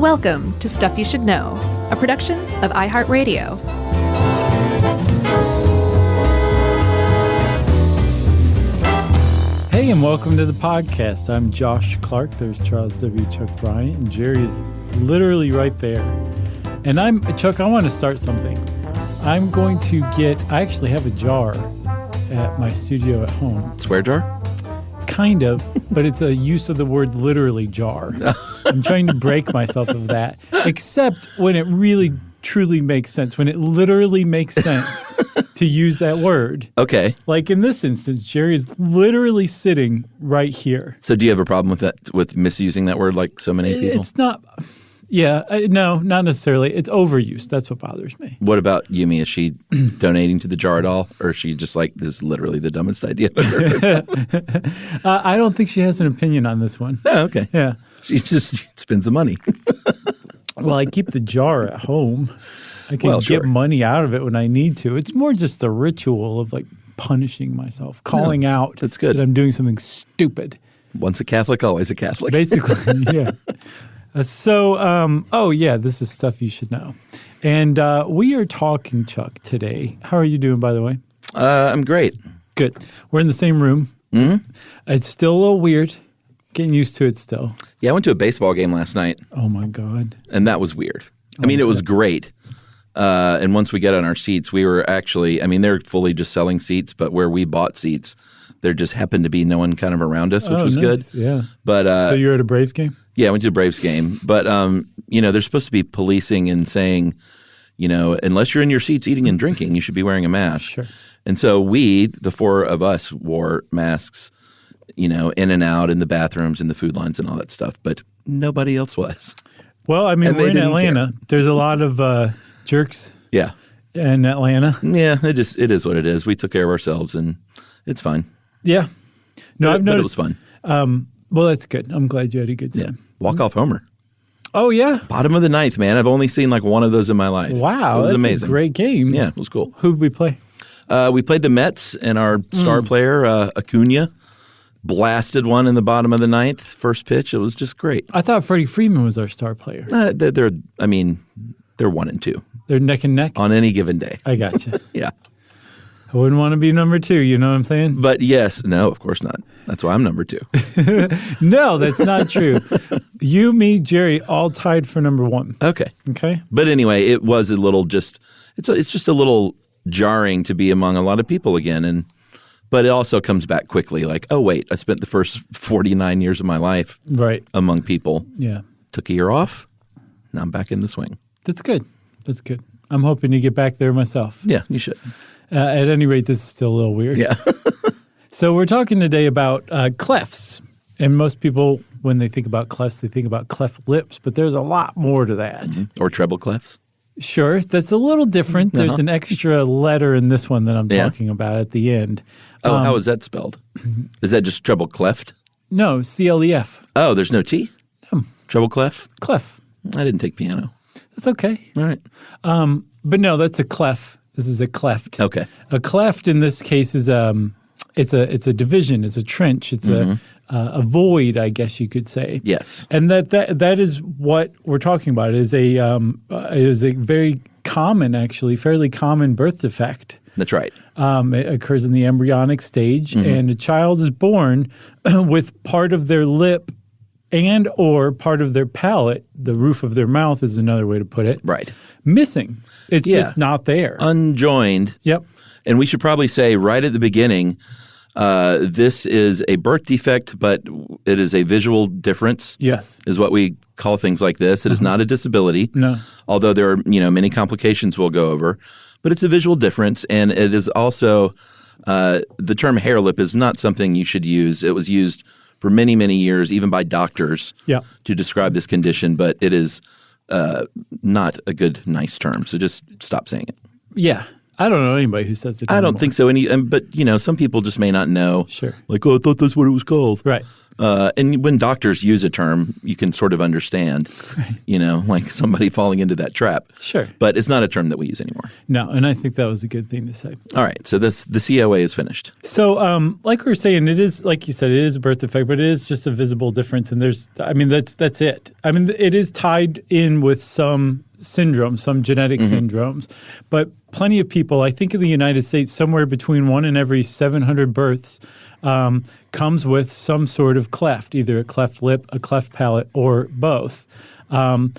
Welcome to Stuff You Should Know, a production of iHeartRadio. Hey, and welcome to the podcast. I'm Josh Clark. There's Charles W. Chuck Bryant, and Jerry is literally right there. And Chuck, I want to start something. I'm going to I actually have a jar at my studio at home. Swear jar? Kind of, but it's a use of the word literally jar. I'm trying to break myself of that, except when it really, truly makes sense, when it literally makes sense to use that word. Okay. Like in this instance, Jerry is literally sitting right here. So do you have a problem with that, with misusing that word like so many people? It's not... Yeah, no, not necessarily. It's overuse. That's what bothers me. What about Yumi? Is she donating to the jar at all? Or is she just like, this is literally the dumbest idea ever? I don't think she has an opinion on this one. Oh, okay. Yeah. She just spends the money. Well, I keep the jar at home. I can get money out of it when I need to. It's more just the ritual of like punishing myself, calling out that's good. that I'm doing something stupid. Once a Catholic, always a Catholic. Basically, yeah. This is Stuff You Should Know. And we are talking, Chuck, today. How are you doing, by the way? I'm great. Good. We're in the same room. Mm-hmm. It's still a little weird. Getting used to it still. Yeah, I went to a baseball game last night. Oh, my God. And that was weird. It was great. And once we got on our seats, we were actually, they're fully just selling seats, but where we bought seats, there just happened to be no one kind of around us, which was good. Yeah. But so you're at a Braves game? Yeah, I went to a Braves game. But, they're supposed to be policing and saying, unless you're in your seats eating and drinking, you should be wearing a mask. Sure. And so the four of us wore masks, in and out in the bathrooms and the food lines and all that stuff. But nobody else was. Well, we're in Atlanta. Care. There's a lot of jerks Yeah. in Atlanta. Yeah, it is what it is. We took care of ourselves and it's fine. Yeah. No, I've noticed. But it was fun. Well, that's good. I'm glad you had a good time. Yeah. Walk-off homer. Oh, yeah? Bottom of the ninth, man. I've only seen like one of those in my life. Wow. It was that's amazing. A great game. Yeah, it was cool. Who did we play? We played the Mets, and our star player, Acuna, blasted one in the bottom of the ninth. First pitch. It was just great. I thought Freddie Freeman was our star player. They're 1 and 2. They're neck and neck? On any given day. I gotcha. Yeah. I wouldn't want to be number 2, you know what I'm saying? But yes, no, of course not. That's why I'm number 2. No, that's not true. You, me, Jerry, all tied for number 1. Okay. Okay. But anyway, it was a little it's just a little jarring to be among a lot of people again. But it also comes back quickly like, oh, wait, I spent the first 49 years of my life among people. Yeah. Took a year off. Now I'm back in the swing. That's good. That's good. I'm hoping to get back there myself. Yeah, you should. At any rate, this is still a little weird. Yeah. So we're talking today about clefts. And most people, when they think about clefts, they think about cleft lips. But there's a lot more to that. Mm-hmm. Or treble clefts. Sure. That's a little different. There's an extra letter in this one that I'm talking about at the end. Oh, how is that spelled? Is that just treble cleft? No, C-L-E-F. Oh, there's no T? No. Treble clef? Clef. I didn't take piano. That's okay. All right. But no, that's a clef. This is a cleft. Okay. A cleft in this case is it's a division. It's a trench. It's a void, I guess you could say. Yes. And that is what we're talking about. It is a very common, actually, fairly common birth defect. That's right. It occurs in the embryonic stage, and a child is born with part of their lip and or part of their palate, the roof of their mouth is another way to put it, right, missing. It's just not there. Unjoined. Yep. And we should probably say right at the beginning, this is a birth defect, but it is a visual difference. Yes. Is what we call things like this. It is not a disability. No. Although there are, many complications we'll go over. But it's a visual difference, and it is also the term hair lip is not something you should use. It was used for many, many years, even by doctors, to describe this condition, but it is not a good, nice term. So just stop saying it. Yeah. I don't know anybody who says it I anymore. don't think so. But some people just may not know. Sure. Like, oh, I thought that's what it was called. Right. And when doctors use a term, you can sort of understand, like somebody falling into that trap. Sure. But it's not a term that we use anymore. No, and I think that was a good thing to say. All right. So the COA is finished. So like we were saying, it is, like you said, it is a birth defect, but it is just a visible difference. And that's it. I mean, it is tied in with some syndromes, some genetic syndromes. But plenty of people, I think in the United States, somewhere between 1 in every 700 births comes with some sort of cleft, either a cleft lip, a cleft palate, or both. And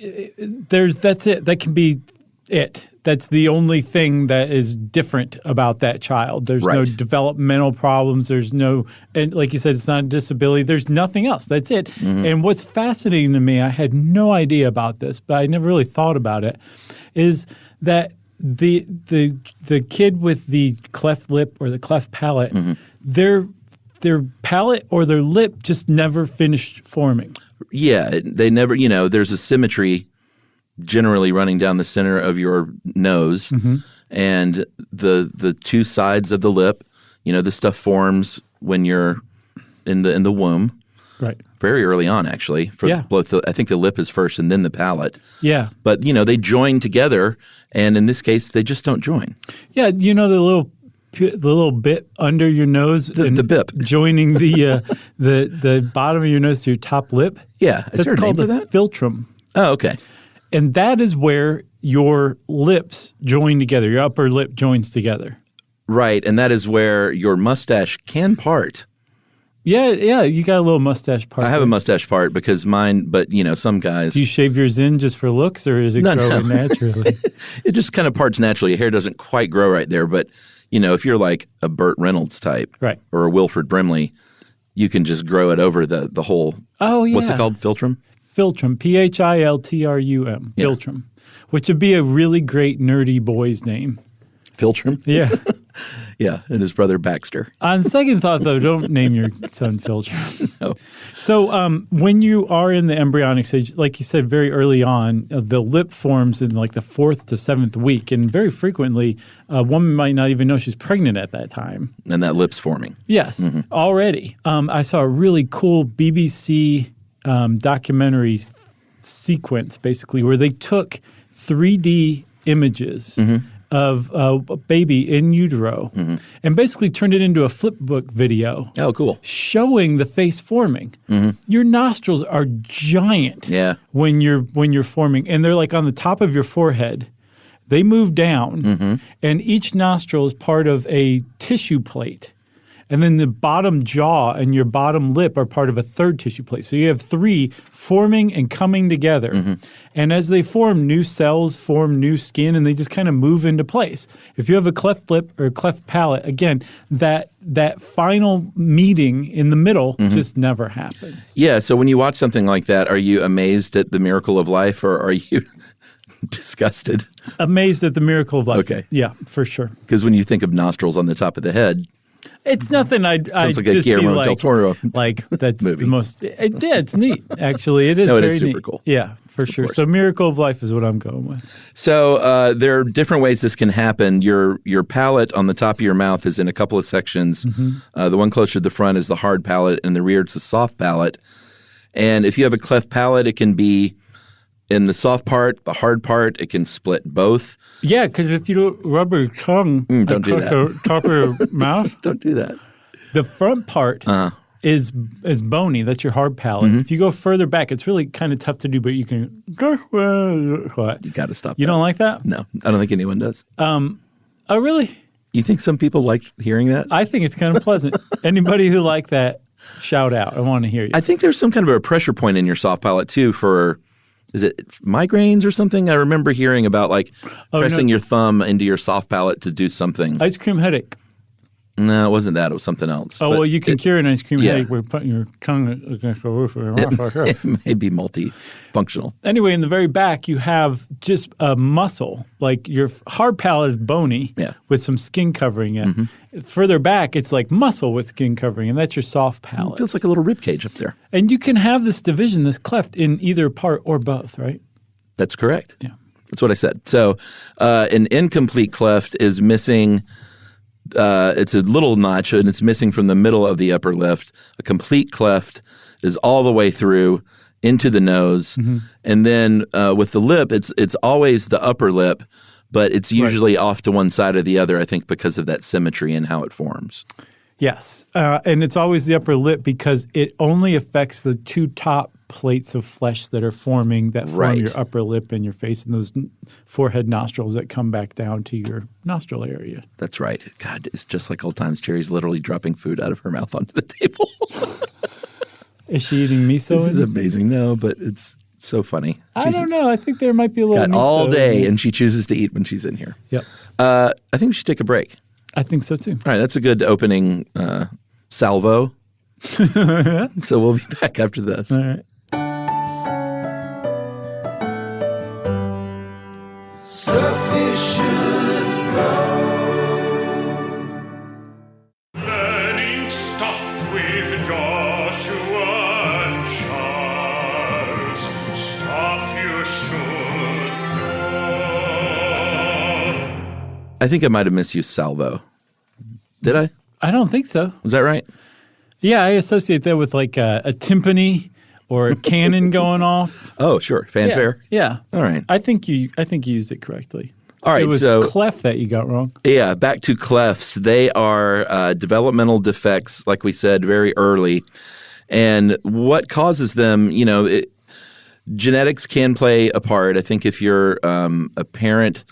that's it. That can be it. That's the only thing that is different about that child. There's no developmental problems. There's no, and like you said, it's not a disability. There's nothing else. That's it. And what's fascinating to me, I had no idea about this, but I never really thought about it, is that the kid with the cleft lip or the cleft palate, their palate or their lip just never finished forming. Yeah, they never. There's a symmetry generally running down the center of your nose, and the two sides of the lip. This stuff forms when you're in the womb. Right. Very early on, actually. Both I think the lip is first and then the palate. Yeah. But, they join together, and in this case, they just don't join. Yeah, the little bit under your nose, the bip, joining the bottom of your nose to your top lip. Yeah, is there a name for that? Philtrum. Oh, okay. And that is where your lips join together. Your upper lip joins together. Right, and that is where your mustache can part. Yeah, you got a little mustache part. I have a mustache part because mine, but some guys. Do you shave yours in just for looks, or is it growing naturally? It just kind of parts naturally. Your hair doesn't quite grow right there, but if you're like a Burt Reynolds type, right, or a Wilford Brimley, you can just grow it over the whole. Oh yeah, what's it called? Philtrum. Philtrum, Philtrum, yeah. Philtrum, which would be a really great nerdy boy's name. Philtrum. Yeah. Yeah, and his brother Baxter. On second thought, though, don't name your son Philtrum. No. So when you are in the embryonic stage, like you said, very early on, the lip forms in like the 4th to 7th week. And very frequently, a woman might not even know she's pregnant at that time. And that lip's forming. Yes, already. I saw a really cool BBC documentary sequence, basically, where they took 3D images of a baby in utero and basically turned it into a flipbook video. Oh, cool. Showing the face forming. Your nostrils are giant when you're forming, and they're like on the top of your forehead. They move down, and each nostril is part of a tissue plate. And then the bottom jaw and your bottom lip are part of a third tissue plate. So you have 3 forming and coming together. And as they form, new cells form new skin, and they just kind of move into place. If you have a cleft lip or a cleft palate, again, that final meeting in the middle just never happens. Yeah, so when you watch something like that, are you amazed at the miracle of life, or are you disgusted? Amazed at the miracle of life. Okay. Yeah, for sure. Because when you think of nostrils on the top of the head, it's nothing I'd sounds like just a Guillermo be like, del Toro that's movie. the most. It's neat, actually. It is. No, it very is super neat. cool. Yeah, for sure. course. So miracle of life is what I'm going with. So there are different ways this can happen. Your palate on the top of your mouth is in a couple of sections. The one closer to the front is the hard palate, and the rear is the soft palate. And if you have a cleft palate, it can be in the soft part, the hard part. It can split both. Yeah, because if you don't rub your tongue don't do across that. the top of your mouth, Don't do that. the front part is bony. That's your hard palate. If you go further back, it's really kind of tough to do, but you can. What? You got to stop. You don't like that? No, I don't think anyone does. Oh, really? You think some people like hearing that? I think it's kind of pleasant. Anybody who like that, shout out. I want to hear you. I think there's some kind of a pressure point in your soft palate too for, is it migraines or something? I remember hearing about pressing your thumb into your soft palate to do something. Ice cream headache. No, it wasn't that. It was something else. Oh, But well, you can cure an ice cream yeah. headache by putting your tongue against the roof of your mouth. It may be multifunctional. Anyway, in the very back, you have just a muscle. Like your hard palate is bony with some skin covering it. Further back, it's like muscle with skin covering, and that's your soft palate. It feels like a little rib cage up there. And you can have this division, this cleft, in either part or both, right? That's correct. Yeah. That's what I said. So an incomplete cleft is missing. It's a little notch, and it's missing from the middle of the upper lip. A complete cleft is all the way through into the nose. And then with the lip, it's always the upper lip, but it's usually off to one side or the other, I think, because of that symmetry and how it forms. Yes. And it's always the upper lip because it only affects the two top plates of flesh that are forming that form your upper lip and your face and those forehead nostrils that come back down to your nostril area. That's right. God, it's just like old times. Jerry's literally dropping food out of her mouth onto the table. Is she eating miso? This is amazing. No, but it's so funny. I don't know. I think there might be a little got miso all day, and she chooses to eat when she's in here. Yep. I think we should take a break. I think so, too. All right. That's a good opening salvo. So we'll be back after this. All right. Stuff you should know. Learning stuff with Joshua and Charles. Stuff you should know. I think I might have misused salvo. Did I? I don't think so. Was that right? Yeah, I associate that with like a timpani or a cannon going off. Oh, sure. Fanfare. Yeah. All right. I think you used it correctly. All right. It was so cleft that you got wrong. Yeah, back to clefts. They are developmental defects, like we said, very early. And what causes them, genetics can play a part. I think if you're a parent,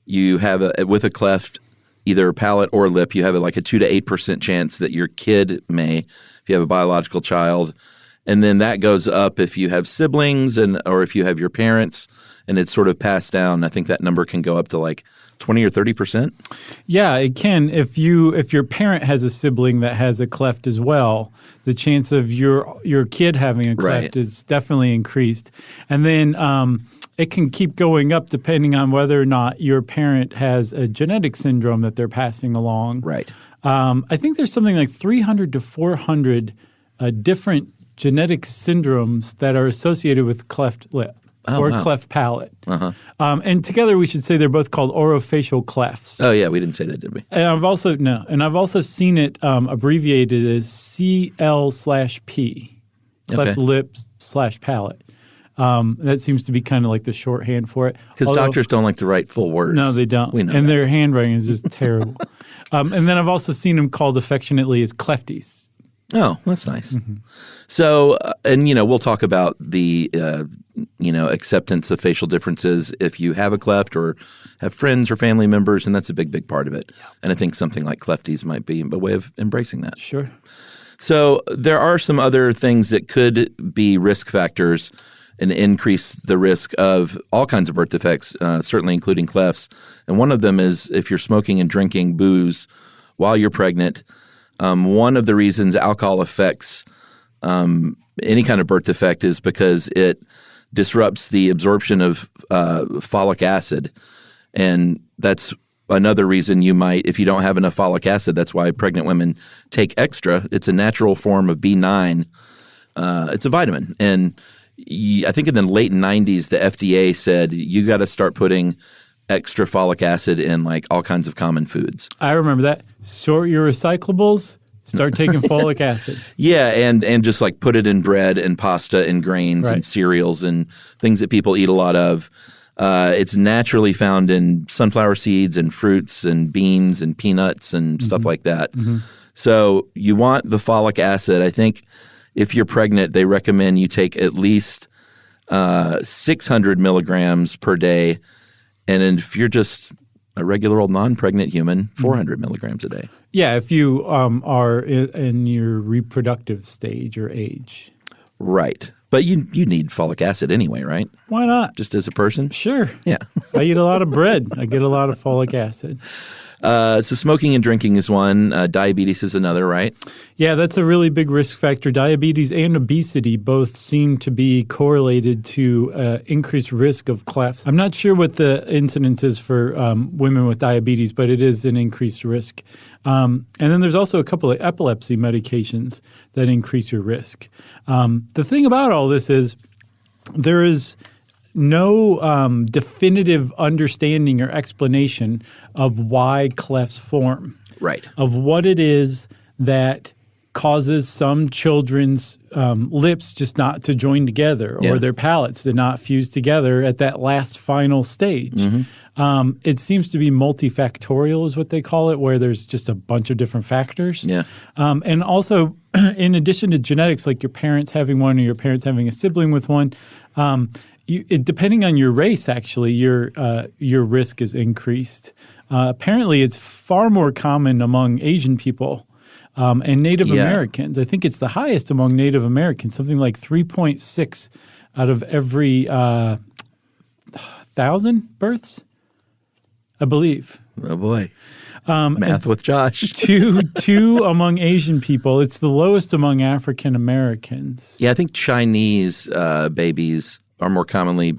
you have with a cleft, either palate or lip, you have like a 2 to 8% chance that your kid may, if you have a biological child. And then that goes up if you have siblings or if you have your parents and it's sort of passed down. I think that number can go up to like 20 or 30%. Yeah, it can. If your parent has a sibling that has a cleft as well, the chance of your kid having a cleft is definitely increased. And then it can keep going up depending on whether or not your parent has a genetic syndrome that they're passing along. Right. I think there's something like 300 to 400 different genetic syndromes that are associated with cleft lip cleft palate. Uh-huh. And together we should say they're both called orofacial clefts. Oh, yeah. We didn't say that, did we? And I've also seen it abbreviated as CL/P, cleft lip / palate. That seems to be kind of like the shorthand for it. Because doctors don't like to write full words. No, they don't. We know and that. Their handwriting is just terrible. And then I've also seen them called affectionately as clefties. Oh, that's nice. Mm-hmm. So, and we'll talk about the acceptance of facial differences if you have a cleft or have friends or family members, and that's a big, big part of it. Yeah. And I think something like clefties might be a way of embracing that. Sure. So there are some other things that could be risk factors and increase the risk of all kinds of birth defects, certainly including clefts. And one of them is if you're smoking and drinking booze while you're pregnant. One of the reasons alcohol affects any kind of birth defect is because it disrupts the absorption of folic acid. And that's another reason you might, if you don't have enough folic acid, that's why pregnant women take extra. It's a natural form of B9. It's a vitamin. And I think in the late 90s, the FDA said you got to start putting extra folic acid in like all kinds of common foods. I remember that. Sort your recyclables, start taking folic acid. Yeah, and just like put it in bread and pasta and grains and cereals and things that people eat a lot of. It's naturally found in sunflower seeds and fruits and beans and peanuts and stuff like that. Mm-hmm. So you want the folic acid. I think if you're pregnant, they recommend you take at least 600 milligrams per day. And if you're just a regular old non-pregnant human, 400 milligrams a day. Yeah, if you are in your reproductive stage or age. Right. But you need folic acid anyway, right? Why not? Just as a person? Sure. Yeah. I eat a lot of bread. I get a lot of folic acid. So smoking and drinking is one. Diabetes is another, right? Yeah, that's a really big risk factor. Diabetes and obesity both seem to be correlated to increased risk of clefts. I'm not sure what the incidence is for women with diabetes, but it is an increased risk. And then there's also a couple of epilepsy medications that increase your risk. The thing about all this is there is no definitive understanding or explanation of why clefts form. Right. Of what it is that causes some children's lips just not to join together or their palates to not fuse together at that last final stage. Mm-hmm. It seems to be multifactorial is what they call it, where there's just a bunch of different factors. Yeah. And also, in addition to genetics, like your parents having one or your parents having a sibling with one, depending on your race, actually, your risk is increased. Apparently, it's far more common among Asian people and Native Americans. I think it's the highest among Native Americans, something like 3.6 out of every 1,000 births, I believe. Oh, boy. Math with Josh. two among Asian people. It's the lowest among African Americans. Yeah, I think Chinese babies are more commonly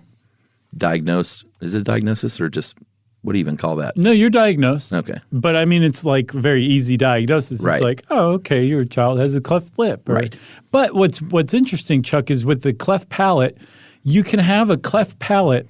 diagnosed. Is it a diagnosis or just – what do you even call that? No, you're diagnosed. Okay. But I mean, it's like very easy diagnosis. Right. It's like, oh, okay, your child has a cleft lip. Right. But what's interesting, Chuck, is with the cleft palate, you can have a cleft palate,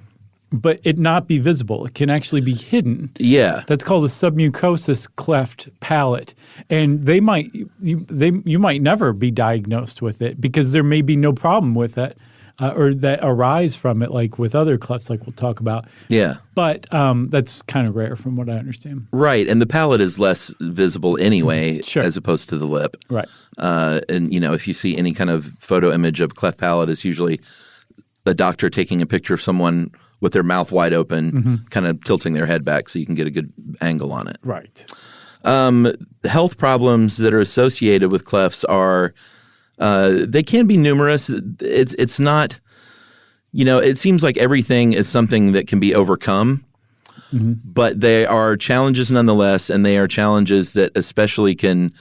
but it not be visible. It can actually be hidden. Yeah. That's called a submucosis cleft palate. And you might never be diagnosed with it because there may be no problem with it. Or that arise from it, like with other clefts, like we'll talk about. Yeah. But that's kind of rare from what I understand. Right. And the palate is less visible anyway as opposed to the lip. Right. And, if you see any kind of photo image of cleft palate, it's usually a doctor taking a picture of someone with their mouth wide open, kind of tilting their head back so you can get a good angle on it. Right. Health problems that are associated with clefts are they can be numerous. It's not, it seems like everything is something that can be overcome, but they are challenges nonetheless, and they are challenges that especially can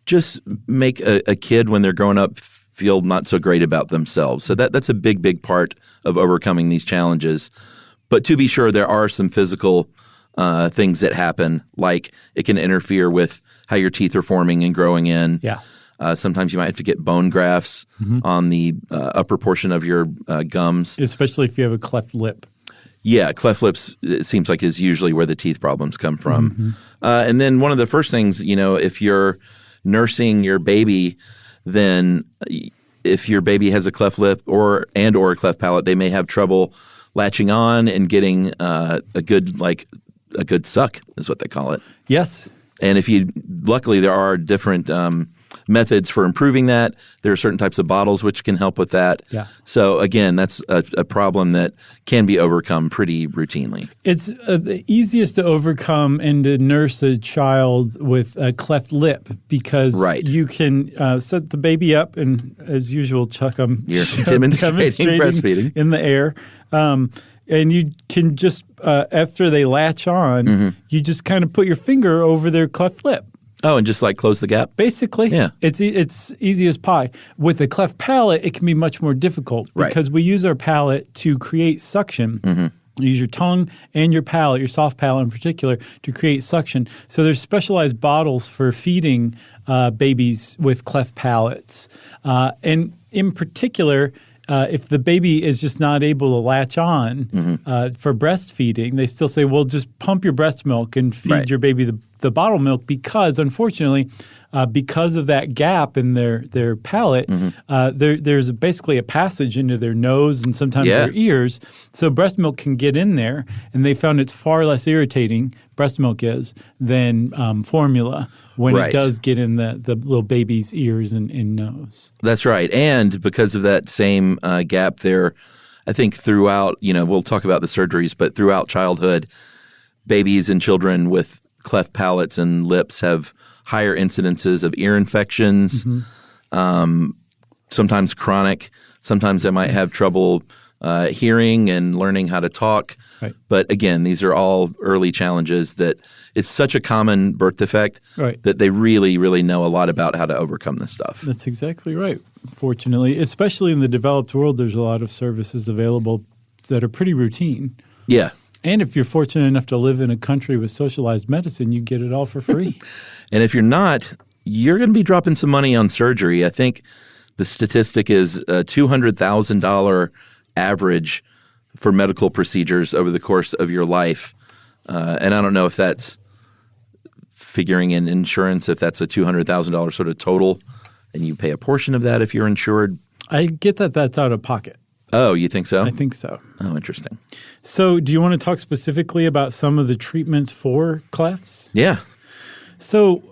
just make a kid when they're growing up feel not so great about themselves. So that's a big, big part of overcoming these challenges. But to be sure, there are some physical things that happen, like it can interfere with how your teeth are forming and growing in. Yeah. Sometimes you might have to get bone grafts on the upper portion of your gums. Especially if you have a cleft lip. Yeah, cleft lips, it seems like, is usually where the teeth problems come from. And then one of the first things, if you're nursing your baby, then if your baby has a cleft lip or a cleft palate, they may have trouble latching on and getting a good suck is what they call it. Yes. And luckily there are different methods for improving that. There are certain types of bottles which can help with that. Yeah. So again, that's a problem that can be overcome pretty routinely. It's the easiest to overcome and to nurse a child with a cleft lip because you can set the baby up and, as usual, Chuck, You're demonstrating breastfeeding in the air. And you can just, after they latch on, you just kind of put your finger over their cleft lip. Oh, and just like close the gap? Basically. Yeah. It's easy as pie. With a cleft palate, it can be much more difficult because we use our palate to create suction. You use your tongue and your palate, your soft palate in particular, to create suction. So there's specialized bottles for feeding babies with cleft palates. And in particular, if the baby is just not able to latch on for breastfeeding, they still say, well, just pump your breast milk and feed your baby the bottle milk because, unfortunately, because of that gap in their palate, there's basically a passage into their nose and sometimes their ears. So breast milk can get in there, and they found it's far less irritating, breast milk is, than formula when it does get in the little baby's ears and nose. That's right. And because of that same gap there, I think throughout, we'll talk about the surgeries, but throughout childhood, babies and children with cleft palates and lips have higher incidences of ear infections, sometimes chronic. Sometimes they might have trouble hearing and learning how to talk. Right. But again, these are all early challenges that it's such a common birth defect that they really, really know a lot about how to overcome this stuff. That's exactly right. Fortunately, especially in the developed world, there's a lot of services available that are pretty routine. Yeah. And if you're fortunate enough to live in a country with socialized medicine, you get it all for free. And if you're not, you're going to be dropping some money on surgery. I think the statistic is a $200,000 average for medical procedures over the course of your life. And I don't know if that's figuring in insurance, if that's a $200,000 sort of total, and you pay a portion of that if you're insured. I get that that's out of pocket. Oh, you think so? I think so. Oh, interesting. So do you want to talk specifically about some of the treatments for clefts? Yeah. So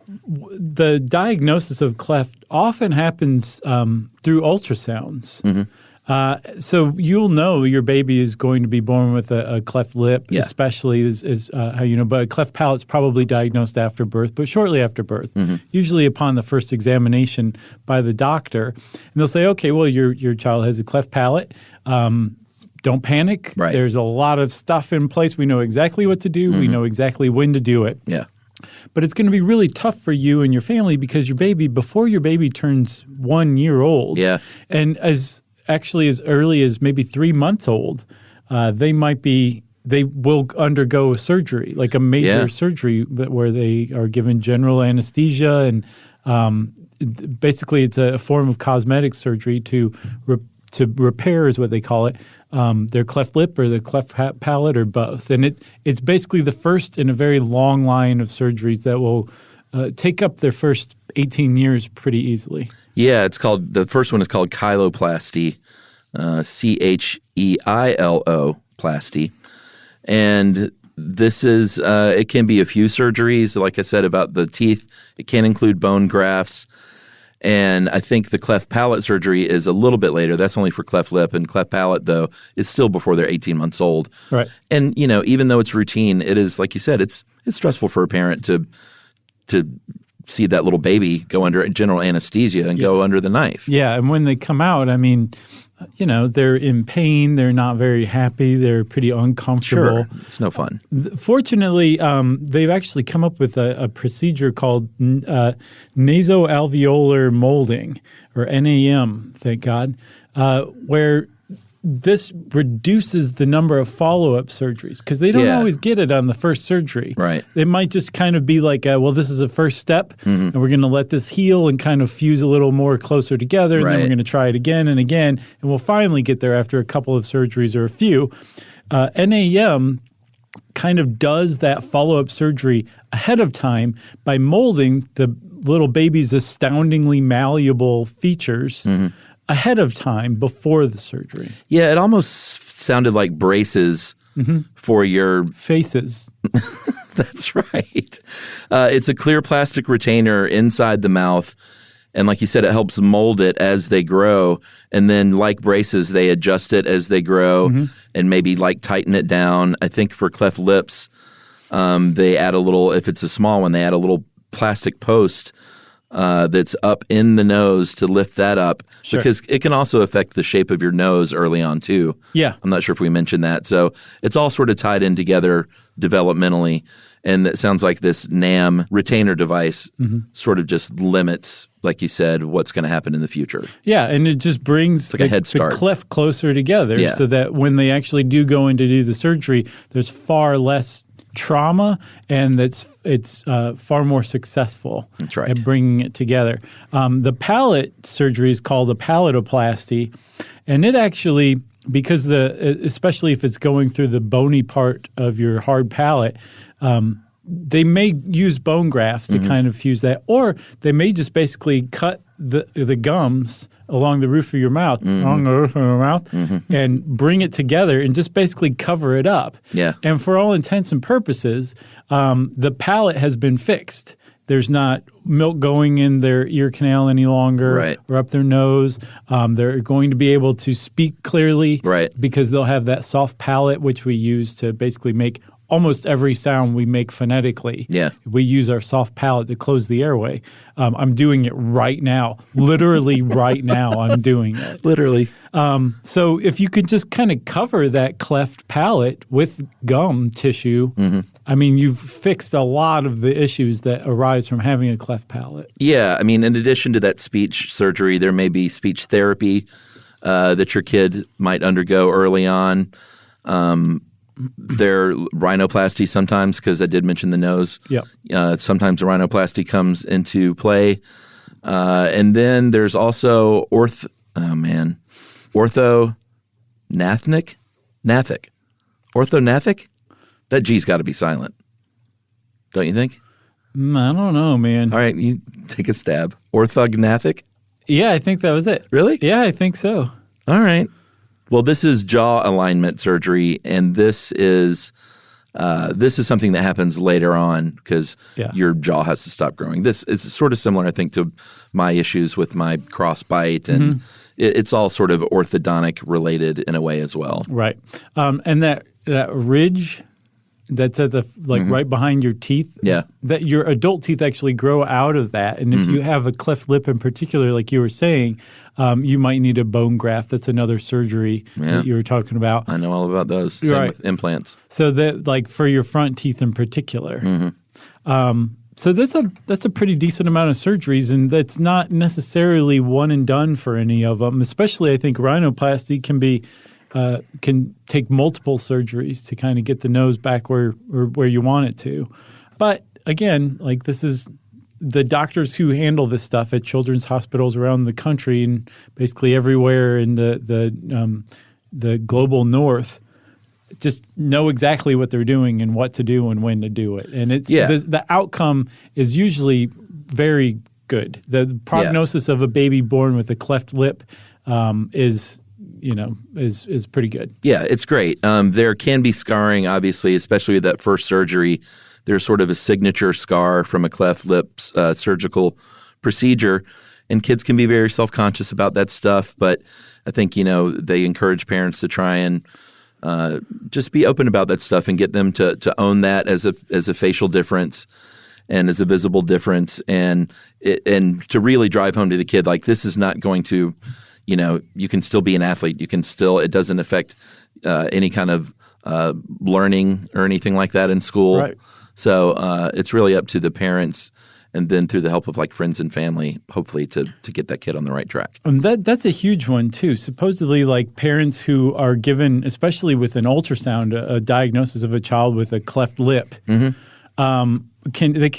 the diagnosis of cleft often happens through ultrasounds. Mm-hmm. So you'll know your baby is going to be born with a cleft lip, Yeah. especially is how you know. But a cleft palate's probably diagnosed after birth, but shortly after birth, usually upon the first examination by the doctor. And they'll say, okay, well, your child has a cleft palate. Don't panic. Right. There's a lot of stuff in place. We know exactly what to do. We know exactly when to do it. Yeah. But it's going to be really tough for you and your family because before your baby turns 1 year old, Yeah. and as early as maybe 3 months old, they will undergo a surgery, like a major surgery where they are given general anesthesia. And basically it's a form of cosmetic surgery to repair, is what they call it, their cleft lip or the cleft palate or both. And it's basically the first in a very long line of surgeries that will take up their first 18 years pretty easily. Yeah, the first one is called chyloplasty, Cheilo plasty. And this is, it can be a few surgeries. Like I said about the teeth, it can include bone grafts. And I think the cleft palate surgery is a little bit later. That's only for cleft lip, and cleft palate, though, is still before they're 18 months old. Right. And, even though it's routine, it is, like you said, it's stressful for a parent to see that little baby go under general anesthesia and go under the knife. Yeah, and when they come out, I mean, they're in pain. They're not very happy. They're pretty uncomfortable. Sure, it's no fun. Fortunately, they've actually come up with a procedure called nasoalveolar molding, or NAM, thank God, where this reduces the number of follow-up surgeries because they don't always get it on the first surgery. Right. It might just kind of be like, well, this is a first step, and we're going to let this heal and kind of fuse a little more closer together, and then we're going to try it again and again, and we'll finally get there after a couple of surgeries or a few. NAM kind of does that follow-up surgery ahead of time by molding the little baby's astoundingly malleable features ahead of time before the surgery. Yeah, it almost sounded like braces for your faces. That's right. It's a clear plastic retainer inside the mouth. And like you said, it helps mold it as they grow. And then like braces, they adjust it as they grow and maybe like tighten it down. I think for cleft lips, they add a little, if it's a small one, they add a little plastic post that's up in the nose to lift that up because it can also affect the shape of your nose early on too. Yeah. I'm not sure if we mentioned that. So it's all sort of tied in together developmentally. And it sounds like this NAM retainer device sort of just limits, like you said, what's going to happen in the future. Yeah, and it just brings like a head start. The cleft closer together so that when they actually do go in to do the surgery, there's far less trauma, and it's far more successful at bringing it together. The palate surgery is called a palatoplasty, and it actually, because especially if it's going through the bony part of your hard palate, they may use bone grafts to kind of fuse that, or they may just basically cut the gums along the roof of your mouth, and bring it together and just basically cover it up. Yeah. And for all intents and purposes, the palate has been fixed. There's not milk going in their ear canal any longer or up their nose. They're going to be able to speak clearly because they'll have that soft palate, which we use to basically make almost every sound we make phonetically. Yeah. We use our soft palate to close the airway. I'm doing it right now. Literally right now I'm doing it. Literally. So if you could just kind of cover that cleft palate with gum tissue, I mean, you've fixed a lot of the issues that arise from having a cleft palate. Yeah. I mean, in addition to that speech surgery, there may be speech therapy that your kid might undergo early on. There rhinoplasty sometimes, because I did mention the nose. Yeah. Sometimes the rhinoplasty comes into play. And then there's also ortho Nathic? Orthognathic? That G's got to be silent. Don't you think? I don't know, man. All right, you take a stab. Orthognathic? Yeah, I think that was it. Really? Yeah, I think so. All right. Well, this is jaw alignment surgery, and this is something that happens later on because your jaw has to stop growing. This is sort of similar, I think, to my issues with my crossbite, and it's all sort of orthodontic related in a way as well. Right. And that ridge that's at the right behind your teeth. Yeah. That your adult teeth actually grow out of that. And if you have a cleft lip in particular, like you were saying, you might need a bone graft. That's another surgery that you were talking about. I know all about those. Same with implants. So that, like, for your front teeth in particular. So that's a pretty decent amount of surgeries, and that's not necessarily one and done for any of them. Especially, I think rhinoplasty can take multiple surgeries to kind of get the nose back where you want it to. But again, like, this is the doctors who handle this stuff at children's hospitals around the country and basically everywhere in the global north just know exactly what they're doing and what to do and when to do it. And it's the outcome is usually very good. The prognosis of a baby born with a cleft lip is pretty good. Yeah, it's great. There can be scarring, obviously, especially with that first surgery. There's sort of a signature scar from a cleft lip surgical procedure, and kids can be very self-conscious about that stuff. But I think, they encourage parents to try and just be open about that stuff and get them to own that as a facial difference and as a visible difference, and to really drive home to the kid, like, this is not going to, you can still be an athlete. You can still, it doesn't affect any kind of learning or anything like that in school. Right. So it's really up to the parents, and then through the help of, like, friends and family, hopefully to get that kid on the right track. That's a huge one too. Supposedly, like, parents who are given, especially with an ultrasound, a diagnosis of a child with a cleft lip, can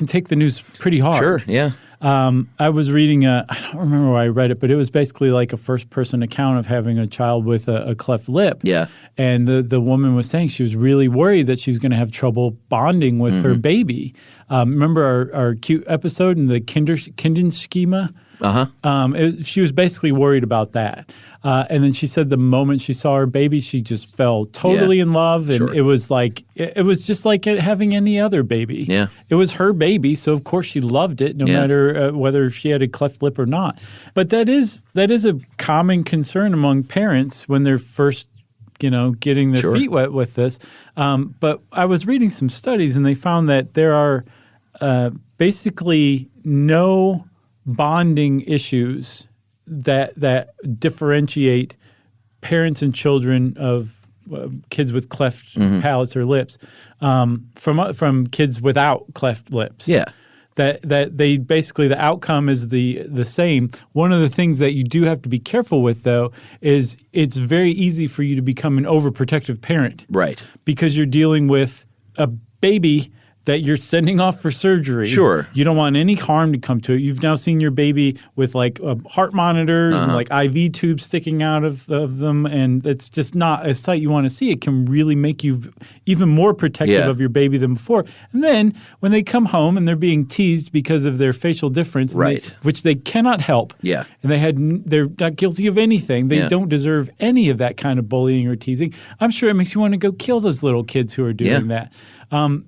take the news pretty hard. Sure, yeah. I was reading I don't remember where I read it, but it was basically like a first-person account of having a child with a cleft lip. Yeah. And the woman was saying she was really worried that she was going to have trouble bonding with her baby. Remember our cute episode in the Kinderschema? She was basically worried about that. And then she said the moment she saw her baby, she just fell totally in love. And it was like it was just like having any other baby. Yeah. It was her baby, so of course she loved it, no matter whether she had a cleft lip or not. But that is a common concern among parents when they're first, getting their feet wet with this. But I was reading some studies, and they found that there are basically no bonding issues that differentiate parents and children of kids with cleft palates or lips from kids without cleft lips. Yeah. That they basically, the outcome is the same. One of the things that you do have to be careful with, though, is it's very easy for you to become an overprotective parent. Right. Because you're dealing with a baby that you're sending off for surgery. Sure. You don't want any harm to come to it. You've now seen your baby with, like, heart monitors and, like, IV tubes sticking out of them, and it's just not a sight you want to see. It can really make you even more protective of your baby than before. And then when they come home and they're being teased because of their facial difference, which they cannot help, and they're not guilty of anything. They don't deserve any of that kind of bullying or teasing. I'm sure it makes you want to go kill those little kids who are doing that.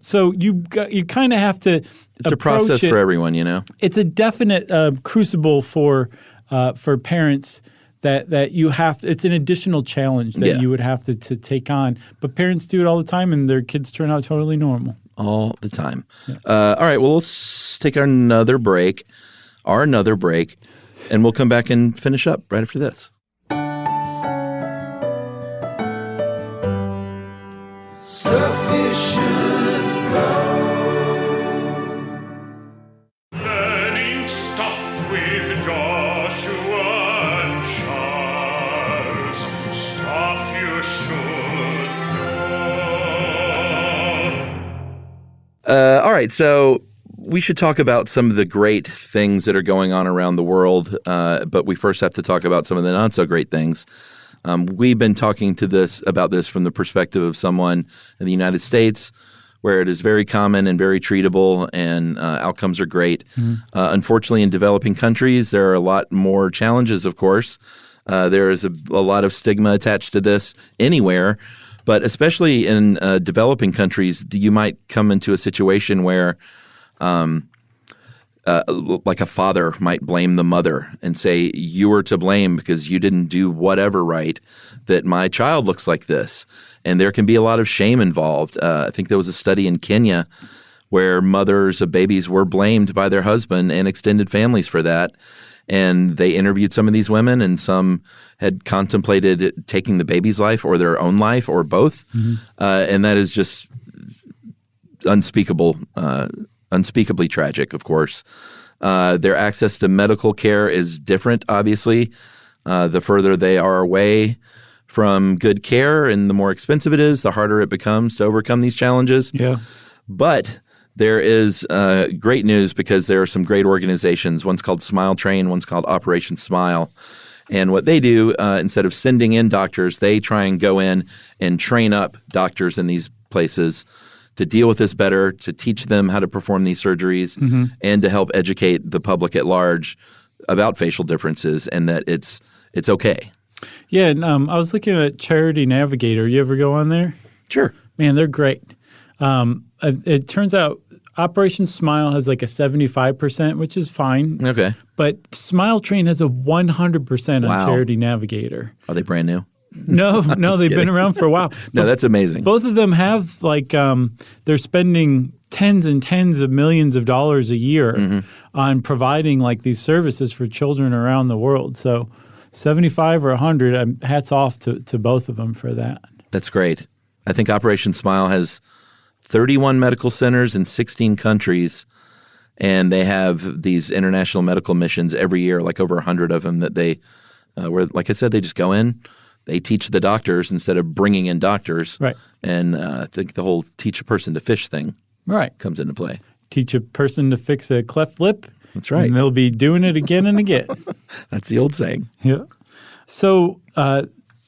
So you kind of have to. It's a process for everyone, It's a definite crucible for parents that you have to, it's an additional challenge that you would have to take on. But parents do it all the time, and their kids turn out totally normal. All the time. Yeah. All right, well, let's take another break, and we'll come back and finish up right after this. Stuff you should know. Learning stuff with Joshua and Charles. Stuff you should know. All right, so we should talk about some of the great things that are going on around the world, but we first have to talk about some of the not so great things. We've been talking about this from the perspective of someone in the United States, where it is very common and very treatable, and outcomes are great. Unfortunately, in developing countries, there are a lot more challenges, of course. There is a lot of stigma attached to this anywhere, but especially in developing countries, you might come into a situation where like a father might blame the mother and say, you were to blame because you didn't do whatever right, that my child looks like this. And there can be a lot of shame involved. I think there was a study in Kenya where mothers of babies were blamed by their husband and extended families for that. And they interviewed some of these women, and some had contemplated taking the baby's life or their own life or both. And that is just unspeakably tragic, of course. Their access to medical care is different, obviously. The further they are away from good care and the more expensive it is, the harder it becomes to overcome these challenges. Yeah. But there is great news, because there are some great organizations. One's called Smile Train, one's called Operation Smile. And what they do, instead of sending in doctors, they try and go in and train up doctors in these places to deal with this better, to teach them how to perform these surgeries, and to help educate the public at large about facial differences and that it's okay. Yeah, and I was looking at Charity Navigator. You ever go on there? Sure. Man, they're great. It turns out Operation Smile has like a 75%, which is fine. Okay. But Smile Train has a 100% on Charity Navigator. Are they brand new? No, they've been around for a while. No, that's amazing. Both of them have they're spending tens and tens of millions of dollars a year on providing like these services for children around the world. So 75 or 100, hats off to both of them for that. That's great. I think Operation Smile has 31 medical centers in 16 countries, and they have these international medical missions every year, like over 100 of them that they, where, like I said, they just go in, they teach the doctors instead of bringing in doctors. Right. And I think the whole teach a person to fish thing comes into play. Teach a person to fix a cleft lip. That's right. And they'll be doing it again and again. That's the old saying. Yeah. So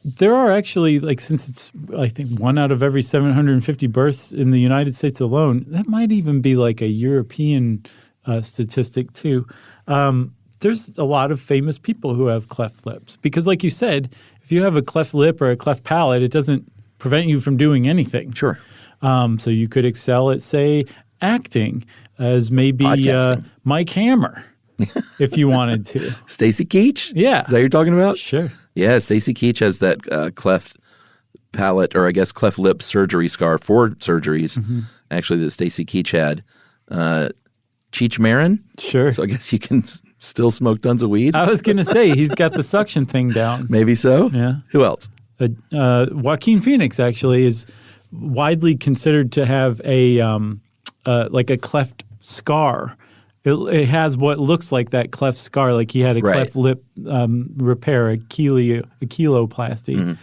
there are actually, like, since it's, I think, 1 out of every 750 births in the United States alone, that might even be like a European statistic too. There's a lot of famous people who have cleft lips because, like you said, if you have a cleft lip or a cleft palate, it doesn't prevent you from doing anything. Sure. So you could excel at, say, acting as maybe Mike Hammer if you wanted to. Stacy Keach? Yeah. Is that what you're talking about? Sure. Yeah, Stacy Keach has that cleft palate, or I guess cleft lip surgery scar, 4 surgeries, actually, that Stacy Keach had. Cheech Marin? Sure. So I guess you can still smoke tons of weed? I was going to say, he's got the suction thing down. Maybe so? Yeah. Who else? Joaquin Phoenix actually is widely considered to have a like a cleft scar. It has what looks like that cleft scar, like he had a cleft lip repair, a kiloplasty.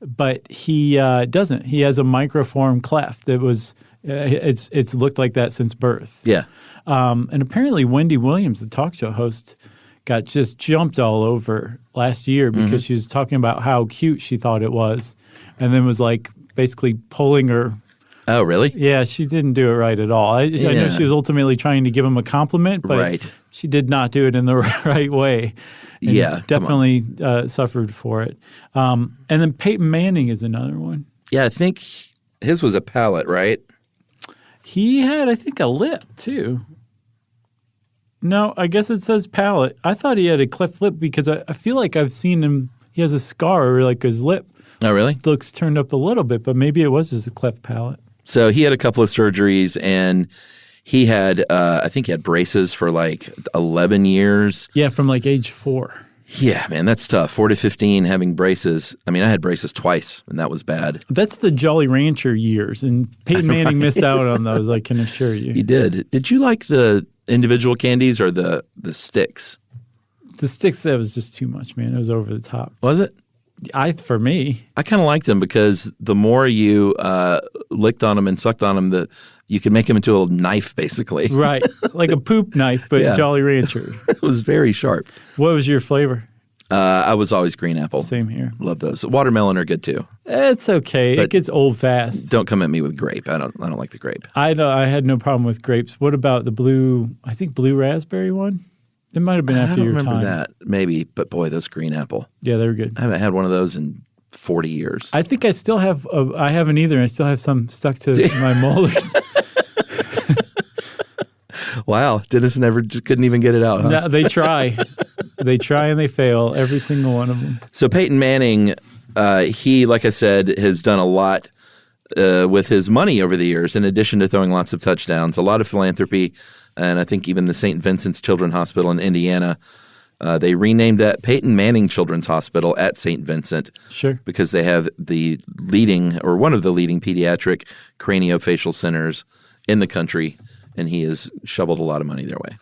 But he doesn't. He has a microform cleft that was it's looked like that since birth. Yeah. And apparently Wendy Williams, the talk show host, got just jumped all over last year because she was talking about how cute she thought it was, and then was like basically pulling her. Oh, really? Yeah, she didn't do it right at all. I know she was ultimately trying to give him a compliment, but she did not do it in the right way. And definitely suffered for it. And then Peyton Manning is another one. Yeah, I think his was a palate, right? He had, I think, a lip too. No, I guess it says palate. I thought he had a cleft lip because I feel like I've seen him. He has a scar where like his lip. Oh, really? Looks turned up a little bit, but maybe it was just a cleft palate. So he had a couple of surgeries, and he had, I think he had braces for like 11 years. Yeah, from like age 4. Yeah, man, that's tough. 4 to 15 having braces. I mean, I had braces twice, and that was bad. That's the Jolly Rancher years, and Peyton Manning missed out on those, I can assure you. He did. Did you like the individual candies or the sticks? The sticks, that was just too much, man. It was over the top. Was it? For me. I kind of liked them because the more you licked on them and sucked on them, you could make them into a knife, basically. Right. Like a poop knife, but Jolly Rancher. It was very sharp. What was your flavor? I was always green apple. Same here. Love those. Watermelon are good too. It's okay. But it gets old fast. Don't come at me with grape. I don't like the grape. I had no problem with grapes. What about the blue raspberry one? It might have been after your time. I don't remember that. Maybe. But boy, those green apple. Yeah, they were good. I haven't had one of those in 40 years. I think I still have, I haven't either. I still have some stuck to my molars. Wow. Dennis just couldn't even get it out, huh? No, they try. They try and they fail, every single one of them. So Peyton Manning, he, like I said, has done a lot with his money over the years, in addition to throwing lots of touchdowns, a lot of philanthropy, and I think even the St. Vincent's Children's Hospital in Indiana, they renamed that Peyton Manning Children's Hospital at St. Vincent. Sure. Because they have the leading, or one of the leading pediatric craniofacial centers in the country, and he has shoveled a lot of money their way.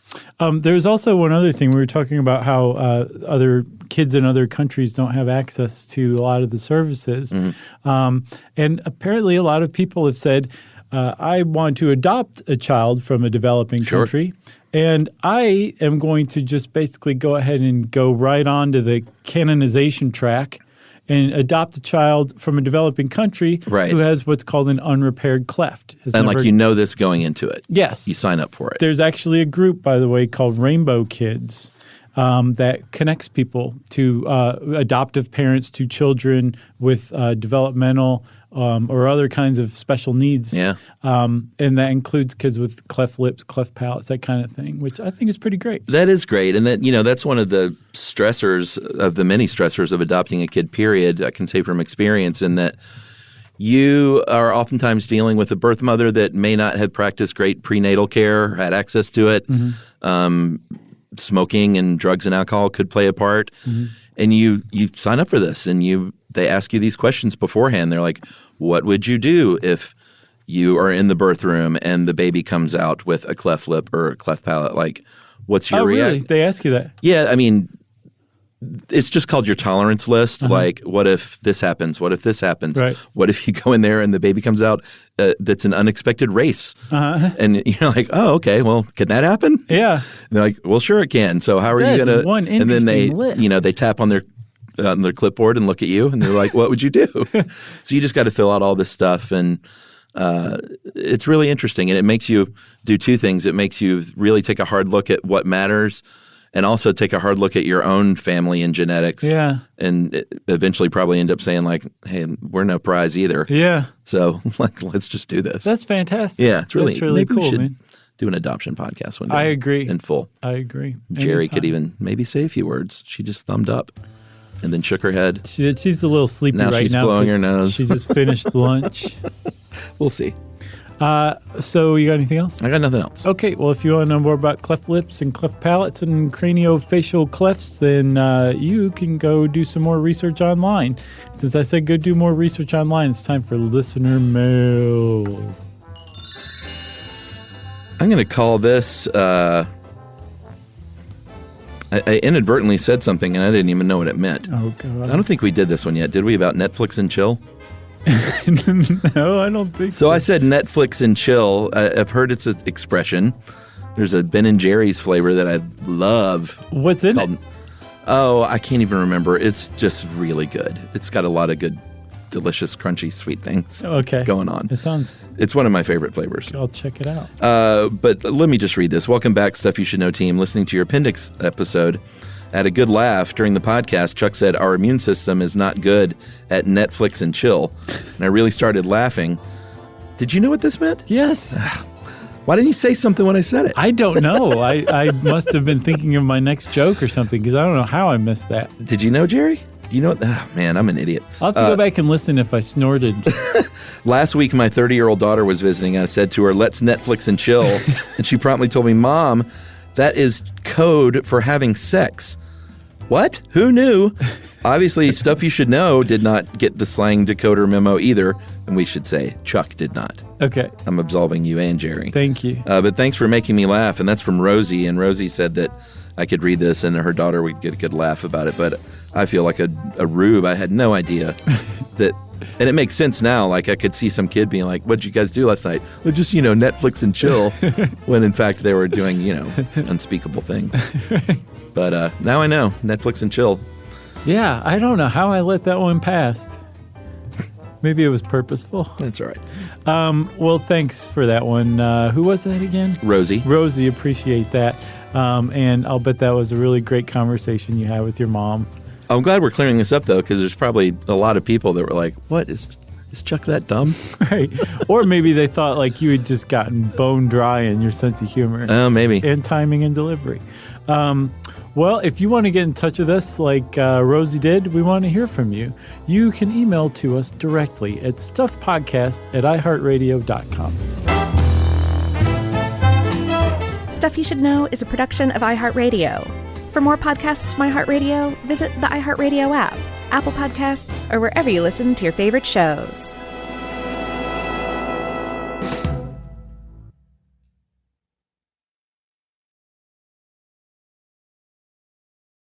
There's also one other thing. We were talking about how other kids in other countries don't have access to a lot of the services. Mm-hmm. And apparently a lot of people have said, I want to adopt a child from a developing country, and I am going to just basically go ahead and go right on to the canonization track and adopt a child from a developing country who has what's called an unrepaired cleft. This going into it. Yes. You sign up for it. There's actually a group, by the way, called Rainbow Kids that connects people to adoptive parents to children with developmental or other kinds of special needs. Yeah. And that includes kids with cleft lips, cleft palates, that kind of thing, which I think is pretty great. That is great. And that's one of the stressors of the many stressors of adopting a kid, period. I can say from experience, in that you are oftentimes dealing with a birth mother that may not have practiced great prenatal care, had access to it. Mm-hmm. Smoking and drugs and alcohol could play a part. Mm-hmm. And you sign up for this, and they ask you these questions beforehand. They're like, what would you do if you are in the birth room and the baby comes out with a cleft lip or a cleft palate? Like, what's your reaction? Really? They ask you that? Yeah. I mean, it's just called your tolerance list. Uh-huh. Like, what if this happens? What if this happens? Right. What if you go in there and the baby comes out that's an unexpected race? Uh-huh. And you're like, oh, okay, well, can that happen? Yeah. And they're like, well, sure it can. So how are you going to? And then they tap on their clipboard and look at you, and they're like, what would you do? So you just got to fill out all this stuff, and it's really interesting. And it makes you do two things. It makes you really take a hard look at what matters, and also take a hard look at your own family and genetics. Yeah. And eventually probably end up saying like, hey, we're no prize either. Yeah. So let's just do this. That's fantastic. Yeah, it's really cool, we should man. Do an adoption podcast one day. I agree. In full. I agree. Jerry could even maybe say a few words. She just thumbed up and then shook her head. She's a little sleepy right now. She's blowing her nose. She just finished lunch. We'll see. So you got anything else? I got nothing else. Okay. Well, if you want to know more about cleft lips and cleft palates and craniofacial clefts, then you can go do some more research online. Since I said go do more research online, it's time for listener mail. I'm going to call this I inadvertently said something and I didn't even know what it meant. Oh, God. I don't think we did this one yet. Did we, about Netflix and chill? No, I don't think so. So I said Netflix and chill. I've heard it's an expression. There's a Ben & Jerry's flavor that I love. What's in it? Oh, I can't even remember. It's just really good. It's got a lot of good, delicious, crunchy, sweet things going on. It's one of my favorite flavors. I'll check it out. But let me just read this. Welcome back, Stuff You Should Know team. Listening to your appendix episode. I had a good laugh during the podcast. Chuck said, our immune system is not good at Netflix and chill. And I really started laughing. Did you know what this meant? Yes. Why didn't you say something when I said it? I don't know. I must have been thinking of my next joke or something, because I don't know how I missed that. Did you know, Jerry? You know what? Oh, man, I'm an idiot. I'll have to go back and listen if I snorted. Last week, my 30-year-old daughter was visiting. I said to her, let's Netflix and chill. And she promptly told me, Mom, that is code for having sex. What? Who knew? Obviously, Stuff You Should Know did not get the slang decoder memo either. And we should say Chuck did not. Okay. I'm absolving you and Jerry. Thank you. But thanks for making me laugh. And that's from Rosie. And Rosie said that I could read this and her daughter would get a good laugh about it. But I feel like a rube. I had no idea that. And it makes sense now. Like, I could see some kid being like, what'd you guys do last night? Well, just, Netflix and chill. When in fact they were doing, unspeakable things. But now I know. Netflix and chill. Yeah, I don't know how I let that one pass. Maybe it was purposeful. That's all right. Well, thanks for that one. Who was that again? Rosie. Rosie, appreciate that. And I'll bet that was a really great conversation you had with your mom. I'm glad we're clearing this up, though, because there's probably a lot of people that were like, what, is Chuck that dumb? Right. Or maybe they thought like you had just gotten bone dry in your sense of humor. Oh, maybe. And timing and delivery. Well, if you want to get in touch with us like Rosie did, we want to hear from you. You can email to us directly at stuffpodcast@iheartradio.com. Stuff You Should Know is a production of iHeartRadio. For more podcasts from iHeartRadio, visit the iHeartRadio app, Apple Podcasts, or wherever you listen to your favorite shows.